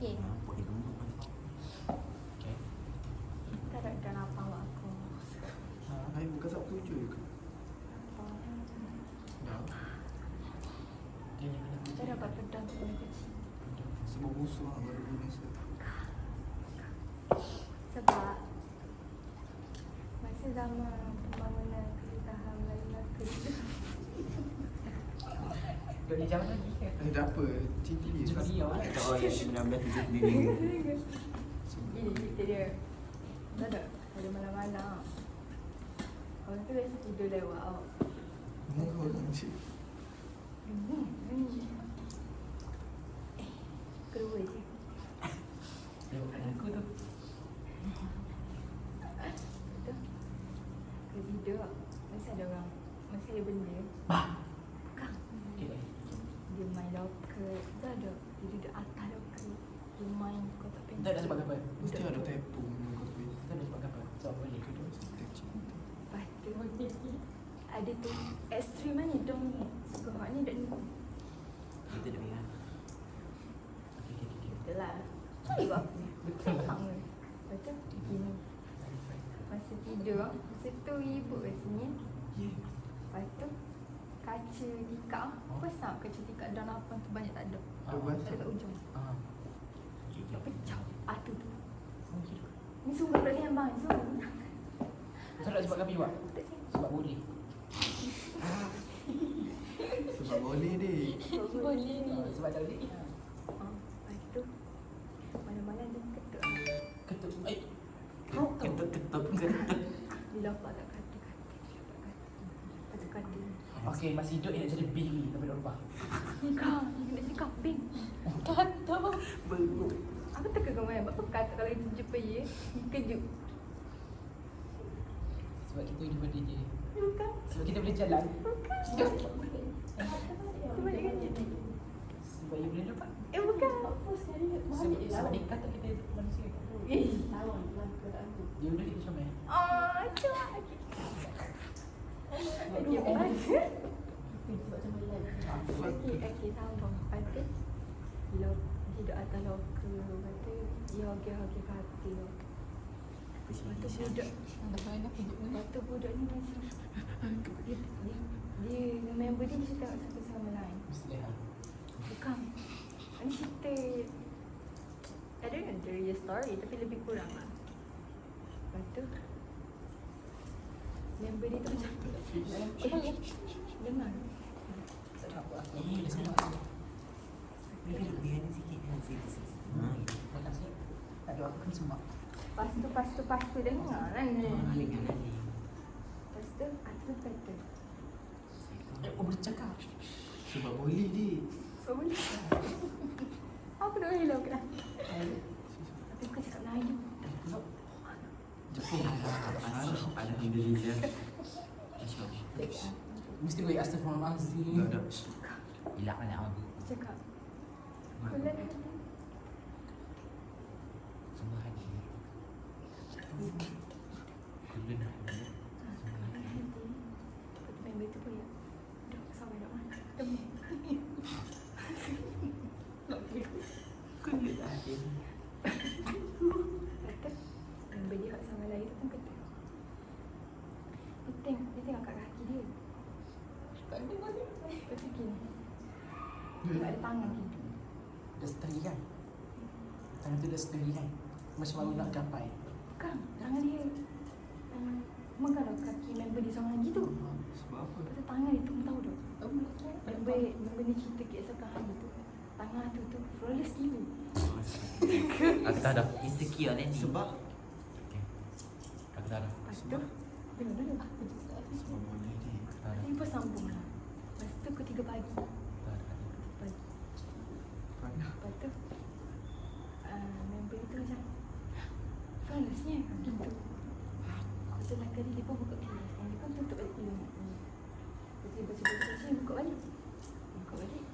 Okey. Pakai lembut kan. Okay. Tak ada dah lapar awak aku. Hai, bukan Sabtu je ke? Lapar. Ya. Dia yang kena Kita dapat pedang tu boleh kecil. Semua musuh lah baru Indonesia. Sebab masa zaman pembangunan keretahan Melayu Melaka tu. Duduk di jauh lagi ke? Dah apa? Cinta dia. Cakap dia awak. Tak tahu yang 1973 ni. Ini cerita dia. Tahu tak? Pada malam-malam orang tu biasa tidur lewat awak. Muka orang cik. Kedua je. Lewat aku tu. Betul? Dia tidur. Masa ada orang. Masa ada benda. Bah. Bukan. Okay. Dia main locker. Dia ada. Dia duduk atas locker. Dia main kotak pensil. Tak ada sebab apa? Mesti ada tepung kau tu. Tak ada sebab apa? Sebab boleh duduk. Lepas tu ada tu ekstrim mana hidung ni. Suka hot ni dah ni. Kita dah biar. Betul lah. Cari buat apa ni? Hang ni. Lepas tu gini. Masa tidur, masa tu ibu kat sini. Lepas tu kaca tikar. Besar kaca tikar dan apa tu banyak tak ada. Ada kat ujung. Ah. Tak pecah. Atu tu. Mungkin. Ni sungguh tak boleh hambang. Sungguh. Tak ada sebab kami buat. Tak sini. Sebab boleh. Sebab boleh dek. Boleh ni. Sebab tak boleh. Lepas tu malam-malam dia ketuk. Ketuk. Ketuk. Dia lapar kat katil. Lepas tu katil. Okey, masih hidup yang nak jadi bing ni tapi dah lupa. Kau, dia nak jadi kambing. Kata. Belum. Aku teka kau main. Apa kata kalau itu jumpa ye, kejut. Sebab kita hidup pada dia. Bukan. Sebab kita boleh jalan. Bukan. Itu balik kejut. Sebab dia boleh lupa. Bukan. Sebab dia kata kita manusia. Dia udah kita comel. Oh, cuak. Okey, lepas tu. Okey, sambung. Lepas tu, tidur atas locker. Lepas tu, dia hoki-hoki katil. Lepas tu budak. Lepas tu budak ni macam dia member dia cerita satu sama lain. Mesti lah. Bukan. Ini cerita I don't know the real story tapi lebih kurang lah. Lepas tu member dia tu macam dengar. Tak ada apa. Dah sama. Dia duduk biar ni sikit kan. Sikit. Makan sikit. Tak ada aku kan semua. Lepas tu dengar lah ni. Aling. Lepas tu aku kata Oh boleh cakap. Sebab boleh dek. oh boleh. Aku dah hilang kan. Tapi bukan cakap Melayu. Jepun. Alhamdulillah. Mesti gue astagfirullahalazim. Dah. Hilang lah aku. Cakap Kulan hati. Semua hari. Kulen hari. Kulan hati. Lepas tu member tu pun ya. Dah sampai dah mana. Temu. Kulen hari. Kata member dia hak sama lain tu pun kata dia tengok kat kaki dia. Tak ada mana. Lepas tu gini. Tak ada tangan gitu. Dah setengah kan? Tangan tu dah setengah kan? Macam baru nak capai. Bukan, tangan dia. Memang kalau kaki member dia sama lagi tu. Sebab apa? Lepas tu tangan dia tu tahu tak? Member ni cerita kisahkan hari tu. Tangan tu flawless gila. Aku tak ada. Insecure ni. Sebab Aku tak ada. Lepas tu dengar dulu. Sebab boleh dek. Lepas tu sambung lah. Lepas tu pukul 3 pagi. Pagi. Panas. Lepas tu member dia tu macam flawlessnya pintu. Lepas tu lain kali dia pun buka pintu. Dia pun tutup balik pintu. Lepas tu dia baca-baca sini buka balik. Buka balik.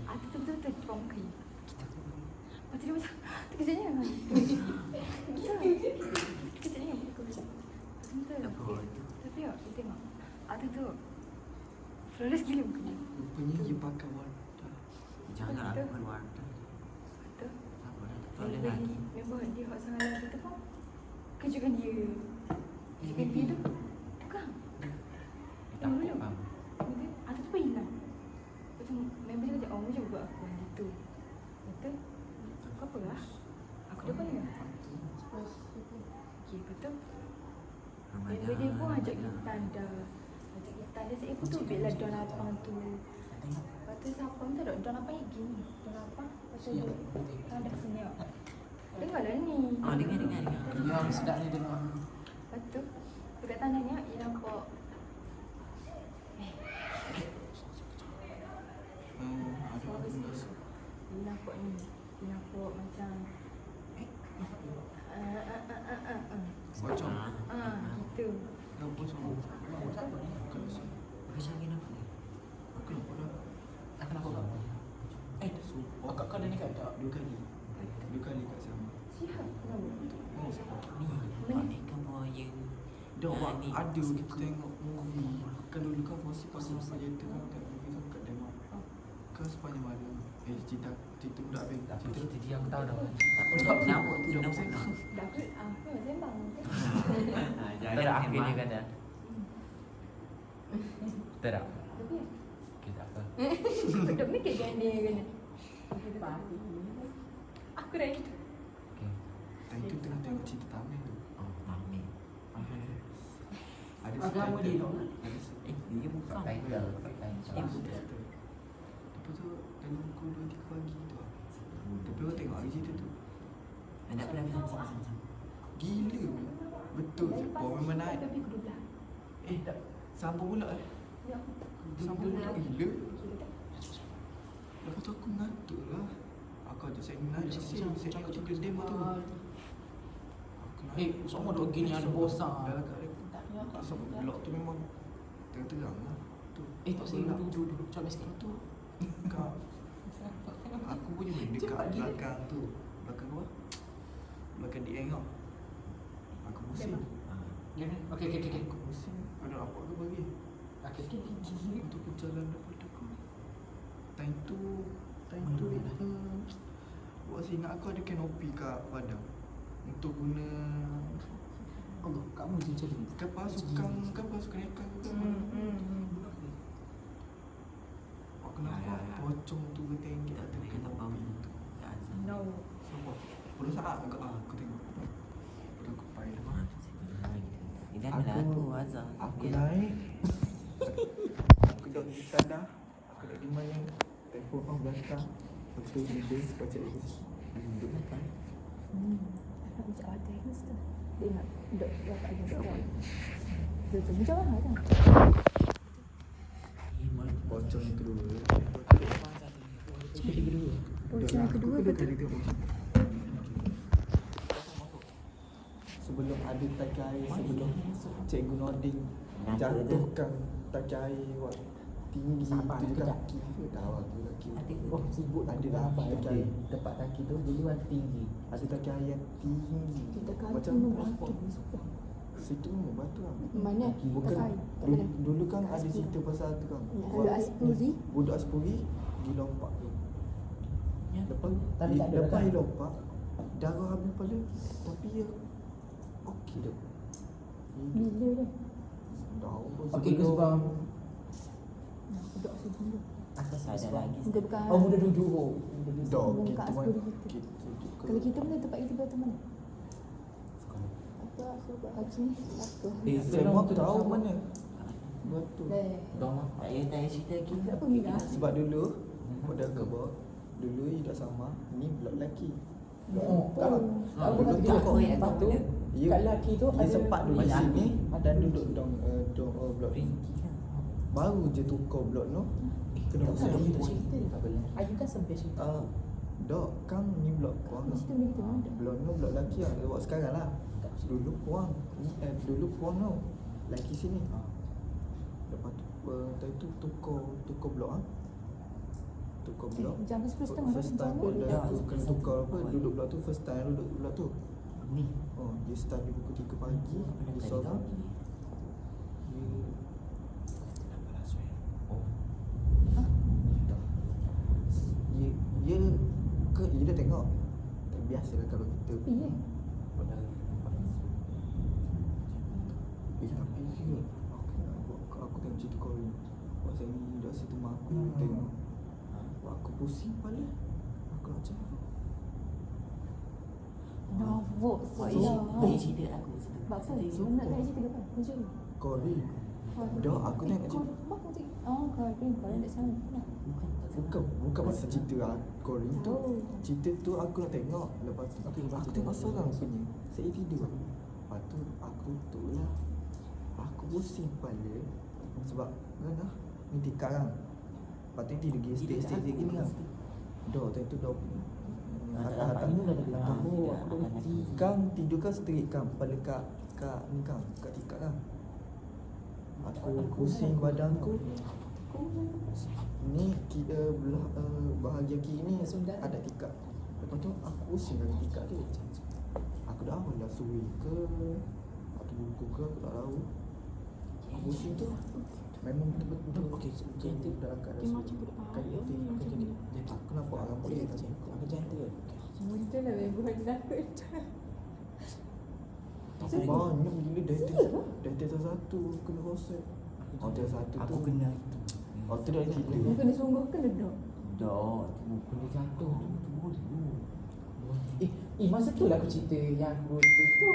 Ada tu betul-betul tuang kayu. Lepas tu dia macam terkejutnya. Terkejutnya buka balik. Betul. Tapi ya, kita tengok. Ada tu flawless gila muka dia. Rupanya dia pakai wadah. Jangan aku keluar. Lepas tu Apa lagi member dia hot sangat lagi tu pun kejutkan dia. Kejutkan dia tu tukang. Tak belum. faham. Betul? Ada tu pun hilang. Lepas tu member dia kata, oh macam buat aku macam tu. Betul? Kau apa lah? Aku dah pernah. Okay, betul. Member dia pun ajak kita tanda. Ajak kita tanda. Saya pun tu biarlah Don Lapang tu. Lepas tu siapa pun tak ada Don Lapang yang gini. Don Lapang. Lepas tu tanda senyap. Dengarlah ni. Dengar. Yang sedap ni dengar. Lepas tu dekat tanda ni dia nampak Ada apa ni? dia nampak ni. Dia nampak macam Bocor. gitu. Dah bocor. Macam ni nak. Aku nampak dah. Aku nak kau. Sumpah. Kau dah nikah tak? 2 kali. 2 kali kat sana. Sihat kenapa? Oh, siapa? Ni kamu yang Dah buat ni. ada kita tengok movie. Kan dulu kan pasal projector kan tengok movie kan kat Denmark. Kan sepanjang malam. Cerita budak habis. Cerita Itu dia aku tahu dah. Nama tu budak nama. pasal Dah aku sembang. Jangan aku ni kata. Tak. Tapi Kita apa? betul ni kayak ganda kena. Aku dah itu. Okey. Time tu tengah tengok cerita Tamil tu. Oh, mami. Ada Agama dia tu. Dia bukan. Lain dah. Dia bukan. Lepas tu dalam pukul 2-3 pagi tu lah. Tapi aku tengok hari cerita tu. Nak pernah sama-sama. Gila. Betul je. Bawa memang naik. Tapi aku 12. Tak. Sambung pula eh. Ya. Sambung pula gila. Kira tak? Lepas tu aku ngantuk lah. Aku ajak saya naik. Saya tengok cerita demo tu. Aku naik. Semua duk gini ada bosan. Dah kat dia. Sebab blok tu memang terang-terang lah. Tu. Tak saya duduk. Coba sikit. Tu. Kau. Aku punya dekat Cepat gila. belakang tu. Belakang apa? Belakang DN tau. Aku pusing. Okey. Aku pusing. Ada apa ke bagi? Okey. Untuk berjalan daripada aku. Time tu buat saya ingat aku ada kanopi kat padang untuk guna Allah, kamu je macam ni. kapal sukan ikan ke kenapa pocong tu bertinggi atas kanopi tu. No. Sebab pada saat aku tengok pada aku payah Ini adalah aku Azhar. aku naik aku duduk di tanah aku duduk di mana telefon orang belakang lepas tu dia baca lagi duduk Belakang. Nak bijak ada yang tu. Dia nak duduk dapat aja duduk. Dia tu bijak lah kan. pocong yang kedua Pocong yang kedua betul. sebelum ada taki air sebelum Cikgu Nordin jatuhkan taki air buat tinggi 7 kaki ke tahu aku kaki Oh, sibuk ada dah taki air tempat kaki tu jadi warna tinggi. ada taki air yang tinggi Kita kaki macam membatu. situ memang batu lah Mana? bukan Tak dulu kan ada cerita pasal tu kan Budak Aspuri. budak Aspuri dilompak tu lepas Tapi tak ada lepas kan? dia lompak darah habis pada tapi dia okey dah Bila dah? tahu Okey ke sebab Duduk sebelum. Atas ada lagi. Kita bukan. muda duduk. dah Sebelum kita kat mana Aspuri kita. Kalau kita mana tempat kita betul mana? Apa sebab haji aku. semua aku tahu mana betul Dong. Tak payah cerita lagi. Apa Mila? sebab dulu pada khabar dulu Ida sama ni blok lelaki Oh, kalau dulu tu Aku yang lepas tu dia, kat lelaki tu dia sempat duduk banyak sini ada dan duduk dong blok ni Rinci kan. baru je tukar blok tu kena usah Ayu hidup tak cerita tak boleh. Ayu kan sampai cerita. dok kan ni blok kurang Mesti tu kita mana? blok tu blok lelaki lah dia buat sekarang lah dulu kurang dulu kurang tu lelaki sini lepas tu tadi tu tukar blok tukar blok Jam 10.30 first time pun dah aku kena tukar apa duduk blok tu first time duduk blok tu Ni. dia start di pukul 3 pagi dia solat dia dia dah tengok Biasalah kalau kita Iya. Padahal tapi serius aku tengok cerita kau ni. Pasal ni dah situ mak aku tengok. Aku pusing kepala. Aku nak cakap. Navok Wah, saya. ini cerita aku cerita. Bapa, nak tak cerita depan. Hujung. Kori. Dah aku tengok cerita. Oh, kau nak sana. Bukan pasal cerita Kori tu. Oh. Cerita tu aku nak tengok. Lepas tu aku tengok seorang punya. Saya tidur. Lepas tu aku tutup lah. Aku pusing kepala. Sebab kan ni tikar kan. Lepas tu tidur pergi stay gini kan. Dah time tu dah atas Ini dah bilang aku tikam tidur kan straight kan. Kepala kat ni kan. Kat tikar kan. Aku pusing badan aku. Ni kita belah bahagian kiri ni ada tikar. Lepas tu aku pusing kaki tikar tu. Aku dah awal dah suri ke atau buku ke aku tak tahu. Aku pusing tu memang betul-betul Okey, jantik dalam keadaan Dia macam budak kayu payah, tu. macam ni. Aku nampak rambut dia tak cantik. Aku jantik ke? Betul lah, buat takut. Banyak gila dah test satu kena rosak. Oh test satu Aku tu. kena itu. Oh tu dah cerita. Dia kena sungguh ke ledok? Dah, kena jatuh dulu. masa tu lah aku cerita yang aku tu.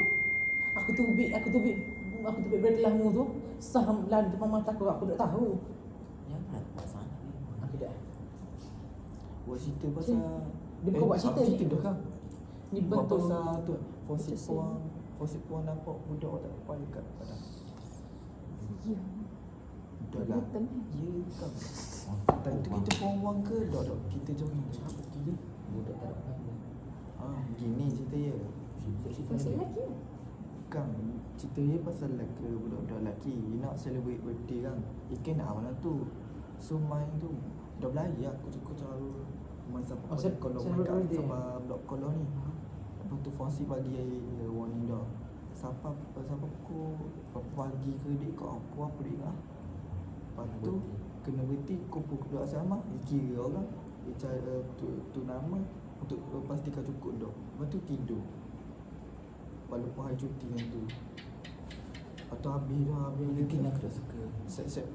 Aku tubik berkelamu tu. Saham lari depan mata aku tak tahu. Jangan nak buat sana ni. Aku dah. Buat cerita pasal Dia bukan buat cerita aku cerita ni. dah kan. Ni Buat bentuk pasal tu Betul sih. Fosip puang nampak budak tak depan dekat padang. Ya. Dah lah. Betul. Ya kan. Time tu kita buang ke dah kita jogging. Apa kita? Budak tak ada apa. Gini cerita ya. Masih lelaki ke? Kan cerita dia pasal lelaki budak-budak lelaki nak celebrate birthday kan. Ikan nak mana tu. So main tu dah belayar aku terlalu main sampai kolom celebrate kat birthday. sama blok kolom ni. Lepas tu Fonsi bagi warning dah. Siapa pukul pagi ke dik kau aku apa dik ah. Lepas tu kena berhenti kumpul kedua sama kira orang dia cara tu nama untuk pastikan cukup dah. Lepas tu tidur. Walaupun hari cuti yang tu. Atau habis Mungkin aku tak suka. set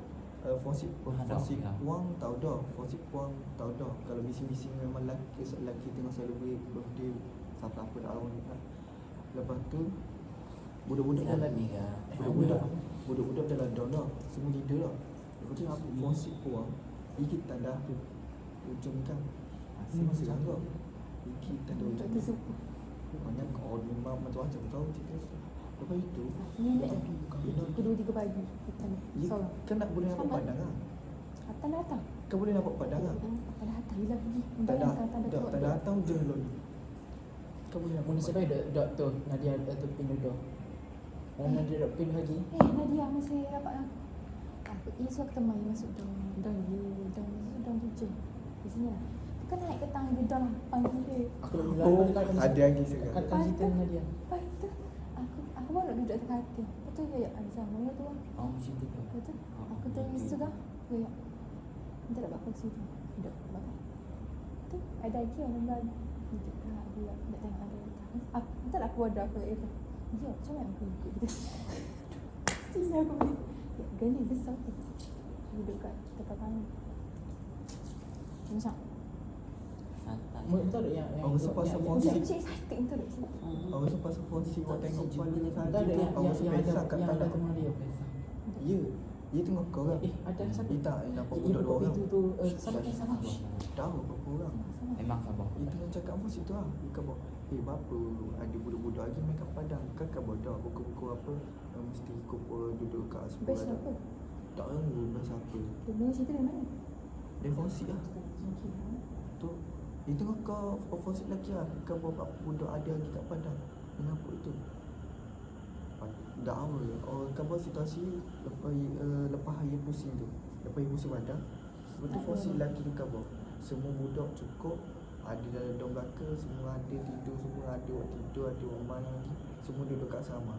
Fonsi Ada, ya. puang tahu dah. Fonsi puang tahu dah. Kalau bising-bising memang lelaki tengah celebrate birthday siapa-siapa dah awal ni kan. Lepas tu budak-budak dah Selamat ni ke? budak-budak dah down dah. Semua tidur dah. Lepas tu apa Fonsi puang gigi tanda tu. Ujung kan. Masih langgar. Gigi tanda Tak ujung. tersupu. Banyak kau memang macam-macam tahu cerita. Lepas itu Ni nak pukul 2-3 pagi. Kita ni. ya, Seorang. kan nak boleh nampak Sampai. padang kan? Atas dah datang. Kan boleh nampak padang kan? Atas dah datang. Bila pergi. Tak Bayangkan tak datang hujung dulu. Kan boleh nampak Munisipal dok tu Nadia tu pin duduk. Nadia dok pin lagi. Nadia masih rapat aku. Aku isu aku temui masuk dong hujung. Di sini lah. Tu kan naik ke tangga dia lah. Panggil dia. Aku nak bilang Oh, kat ada lagi sekarang. Kat cerita Nadia. Lepas tu aku baru nak duduk dekat hati. Lepas tu kayak Azam mana tu lah. Oh, cerita tu. Lepas tu aku tanya isu dah. Kayak minta nak bakal situ. Duduk bakal. Tu ada lagi orang baru. Duduk kat dia. Nak tengok ada. Minta nak aku ada aku kat dia. Ya, macam mana aku ikut kita. Sini aku beli. Gani besar tu. Duduk kat tempat tangan. Macam Santai. Betul tak yang Oh, pasal Fonsi. dia macam excited betul tak sini. Aku rasa pasal Fonsi kau tengok kepala Tak tadi. ada yang Aku rasa pesak kat yang ada tanah. teman dia. Ya. Dia tengok kau kan? Ada satu. Dia tak nampak Ibu budak dua orang. itu tu sama. Tahu berapa orang. Memang sabar. Dia tengah cakap Fonsi tu lah. Dia kata, berapa ada budak-budak lagi main kat padang. Kakak bodoh. Buku-buku apa. Mesti kumpul duduk kat sekolah. Best apa? Tak tahu best apa. Dia dengar cerita dari mana? Dia Fonsi lah. Tu itu kau opposite lelaki lah. Kau bawa budak ada lagi kat padang. Kenapa itu? Dah awal. Oh, kau buat situasi lepas hari pusing tu. Lepas hari pusing padang. Lepas tu Fonsi lelaki tu kau bawa. Semua budak cukup. Ada dalam dom belaka. Semua ada tidur. Semua ada buat tidur. Ada orang main. Semua duduk kat sama.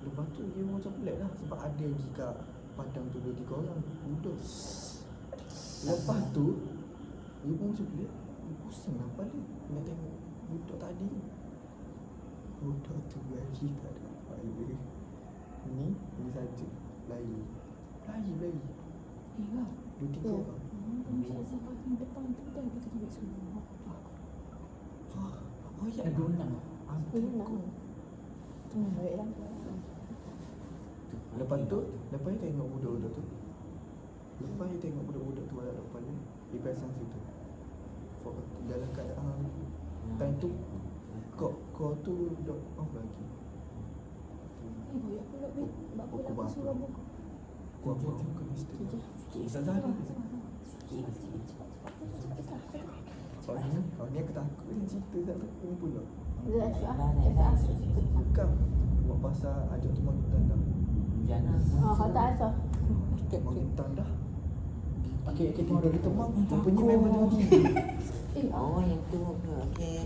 Lepas tu dia macam pelik lah. Sebab ada lagi kat padang tu 2-3 orang. Budak. Lepas tu dia pun macam pelik. Pusing lah pada. Nak tengok budak Bodoh tu lagi tak ada apa-apa. Ni saja. Lagi. Iya. 2-3 orang. Bisa sampai ke depan tu dah kita ambil semua. Oh ya, Ada undang. Iya nak. Baik lah. Lepas tu tengok budak-budak tu. Lepas you tengok budak-budak tu ada depan ni, dia pasang situ. Dalam keadaan time tu kau tu dok off lagi. Ibu ya aku nak bit. Bapa Pukul aku berapa? suruh buka. Kau apa mesti. Ustazah Kau ni aku takut ni cerita satu pun pula. Bukan buat pasal ada tu makin dah. Jangan. Kau tak asal. Makin dah. Okey, Tidur di temang, rupanya memang jadi. Eh, Oh, yang tu. Okey.